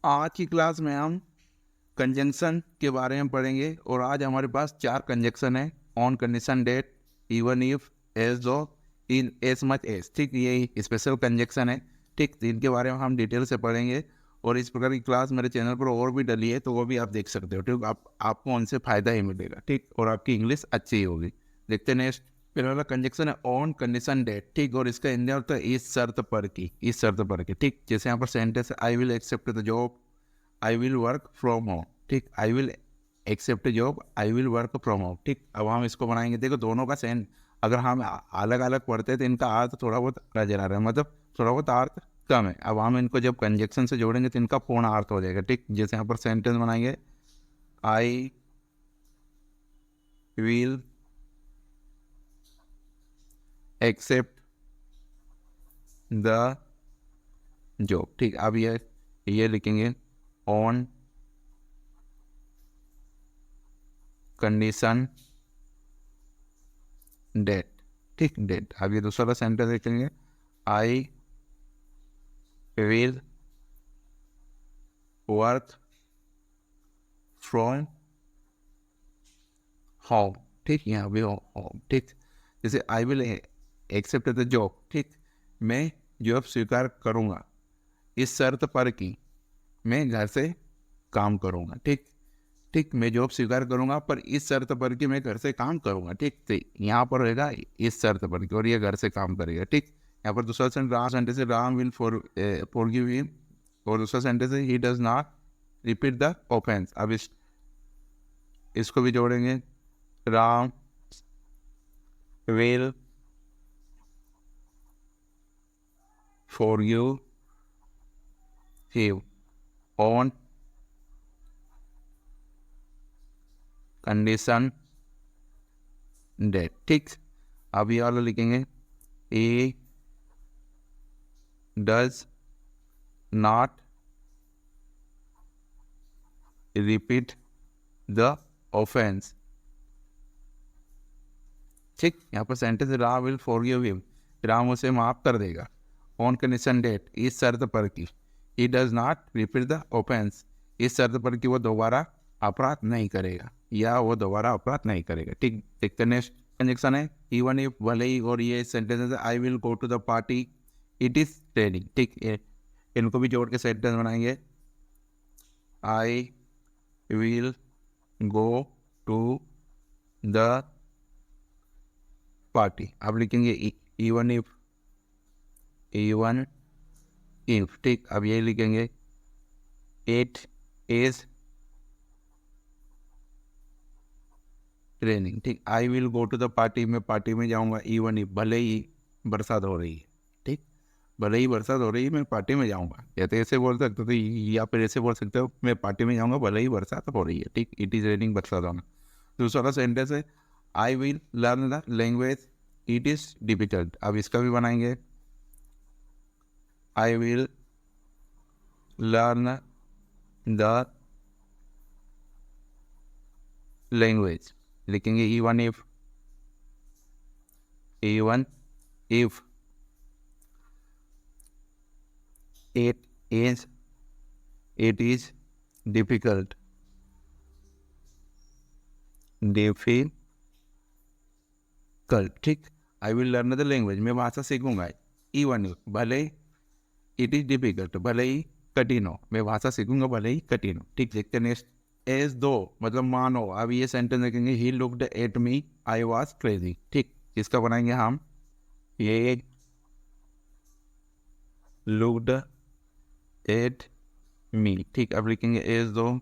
आज की क्लास में हम कंजंक्शन के बारे में पढ़ेंगे और आज हमारे पास 4 कंजंक्शन है। On condition that, even if, as though, in as much as. ठीक, ये स्पेशल कंजंक्शन है। ठीक, तो इनके बारे में हम डिटेल से पढ़ेंगे और इस प्रकार की क्लास मेरे चैनल पर और भी डली है तो वो भी आप देख सकते हो। ठीक, आपको उनसे फ़ायदा ही मिलेगा। ठीक, और आपकी इंग्लिश अच्छी ही होगी। देखते हैं नेक्स्ट। फिर वाला कंजंक्शन है ऑन कंडीशन डेट। ठीक, और इसका इंडिया होता है इस शर्त पर की, इस शर्त पर की। ठीक, जैसे यहाँ पर सेंटेंस है I will accept the job, I will work from home. ठीक, I will accept job, I will work from home. ठीक, अब हम इसको बनाएंगे। देखो दोनों का सेंट अगर हम अलग अलग पढ़ते हैं तो इनका अर्थ थोड़ा बहुत नजर आ रहा है, मतलब थोड़ा बहुत अर्थ कम है। अब हम इनको जब कंजक्शन से जोड़ेंगे तो इनका पूर्ण अर्थ हो जाएगा। ठीक, जैसे यहाँ पर सेंटेंस बनाएंगे I will accept the job. ठीक, अब ये लिखेंगे ऑन कंडीशन डेट। ठीक, डेट। अब ये दूसरा सेंटेंस लिखेंगे I will work from home. ठीक, यहाँ भी होम। ठीक, जैसे I will accept the job. ठीक, मैं जॉब स्वीकार करूँगा इस शर्त पर कि मैं घर से काम करूँगा। ठीक, ठीक, मैं जॉब स्वीकार करूँगा पर इस शर्त पर कि मैं घर से काम करूँगा। ठीक, तो यहाँ पर रहेगा इस शर्त पर कि और ये घर से काम करेगा। ठीक, यहाँ पर दूसरा सेंटेंस है राम विल फॉरगिव हिम, और दूसरा सेंटेंस है he does not repeat the offence. अब इसको भी जोड़ेंगे Ram will forgive him on condition that. ठीक, अब ये वाला लिखेंगे he does not repeat the offence. ठीक, यहाँ पर sentence Ram will forgive him, Ram उसे माफ कर देगा। ऑन कंडीशन डेट, इस शर्त पर कि ही does not repeat the offence, इस शर्त पर कि वो दोबारा अपराध नहीं करेगा या वो दोबारा अपराध नहीं करेगा। ठीक, देखते नेक्स्ट कंजक्शन है इवन इफ, भले ही, और ये सेंटेंस है I will go to the party it is training. ठीक, इनको भी जोड़ के सेंटेंस बनाएंगे I will go to the party. आप लिखेंगे इवन इफ, इवन इफ। ठीक, अब ये लिखेंगे इट इज ट्रेनिंग। ठीक, I will go to the party, मैं पार्टी में जाऊंगा इवन इफ, भले ही बरसात हो रही है। ठीक, भले ही बरसात हो रही है मैं पार्टी में जाऊंगा, या तो ऐसे बोल सकते हो तो, या फिर ऐसे बोल सकते हो मैं पार्टी में जाऊंगा भले ही बरसात हो रही है। ठीक, इट इज रेनिंग, बरसात होना। दूसरा सेंटेंस है I will learn the language it is difficult. अब इसका भी बनाएंगे I will learn the language. लिखेंगे even if, even if it is, it is difficult, difficult। ठीक, I will learn the language, मैं भाषा सीखूंगा इवन इफ, भले इट इज डिफिकल्ट, भले ही कठिन हो, मैं भाषा सीखूंगा भले ही कठिन हो। ठीक, देखते नेक्स्ट। एज दो मतलब मानो। अब ये सेंटेंस देखेंगे he looked at me I was crazy. ठीक, इसका बनाएंगे हम ये लुक्ड एट मी। ठीक, अब लिखेंगे एज दो,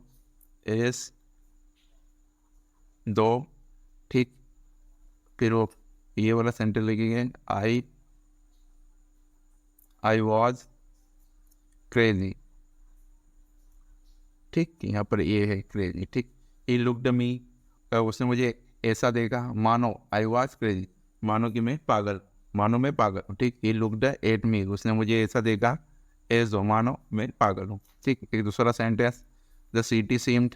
एज दो। ठीक, फिर वो ये वाला सेंटेंस लिखेंगे आई वॉज क्रेजी। ठीक, यहाँ पर ये है क्रेजी। ठीक, ही लुक्ड मी, उसने मुझे ऐसा देखा, मानो आई वॉज क्रेजी, मानो कि मैं पागल, मानो मैं पागल हूँ। ठीक, ही लुक्ड एट मी, उसने मुझे ऐसा देखा एज दो, मानो मैं पागल हूँ। ठीक, एक दूसरा sentence the city seemed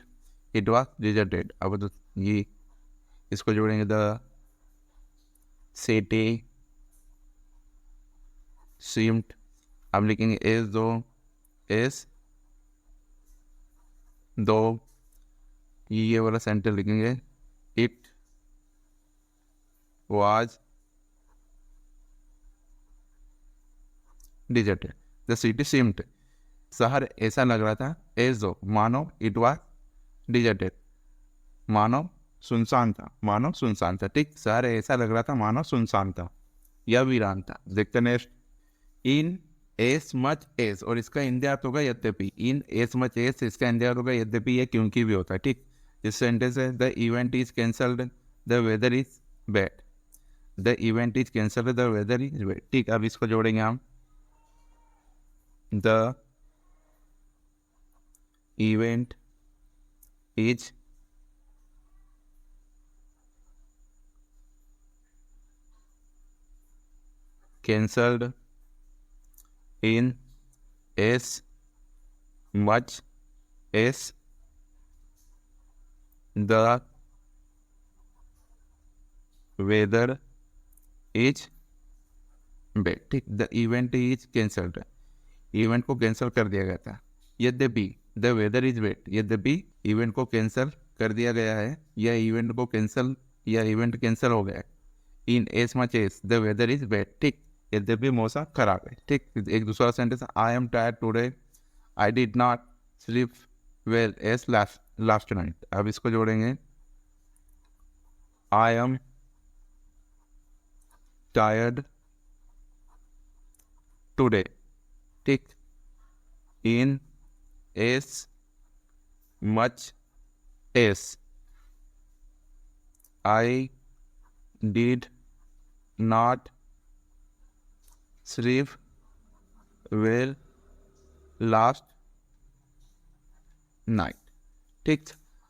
it was deserted. अब तो ये इसको जोड़ेंगे द सिटी सीम्ड। अब लिखेंगे एज दो, एज दो, ये वाला सेंटेंस लिखेंगे, it was deserted, the city seemed, शहर ऐसा लग रहा था, एज दो मानो इट वाज डिजर्टेड, मानो सुनसान था, मानो सुनसान था, ठीक, शहर ऐसा लग रहा था मानो सुनसान था या वीरान था। देखते नेक्स्ट, इन एस मच एस, और इसका हिंदी अर्थ होगा यद्यपि, इन एस मच एस, इसका हिंदी अर्थ होगा यद्यपि, ये क्योंकि भी होता है, ठीक। इस सेंटेंस है, the event is cancelled, the weather is bad, the event is cancelled, the weather is bad, ठीक। अब इसको जोड़ेंगे हम, the event is cancelled in as much as the weather is bad, ठीक। The event is cancelled, event को cancel कर दिया गया था, यद्यपि द वेदर इज वेट, यद्यपि इवेंट को कैंसिल कर दिया गया है, या इवेंट को कैंसिल, या इवेंट कैंसिल हो गया है, inasmuch as the weather is wet, ठीक, यद्यपि मौसम खराब है, ठीक। एक दूसरा sentence, I am tired today, I did not sleep well as last night. अब इसको जोड़ेंगे, आई एम टायर्ड टुडे, ठीक, inasmuch as I did not sleep well last night, ठीक।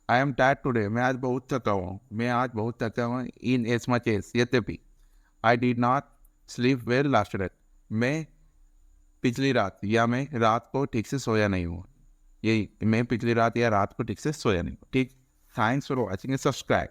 आई एम टायर्ड टुडे, मैं आज बहुत थका हुआ हूँ, मैं आज बहुत थका हुआ हूँ, इन एस मच एस, यद्यपि, आई did not sleep well last night, मैं पिछली रात, या मैं रात को ठीक से सोया नहीं हूँ, यही, मैं पिछली रात या रात को ठीक से सोया नहीं हूँ, ठीक। Thanks for watching, subscribe.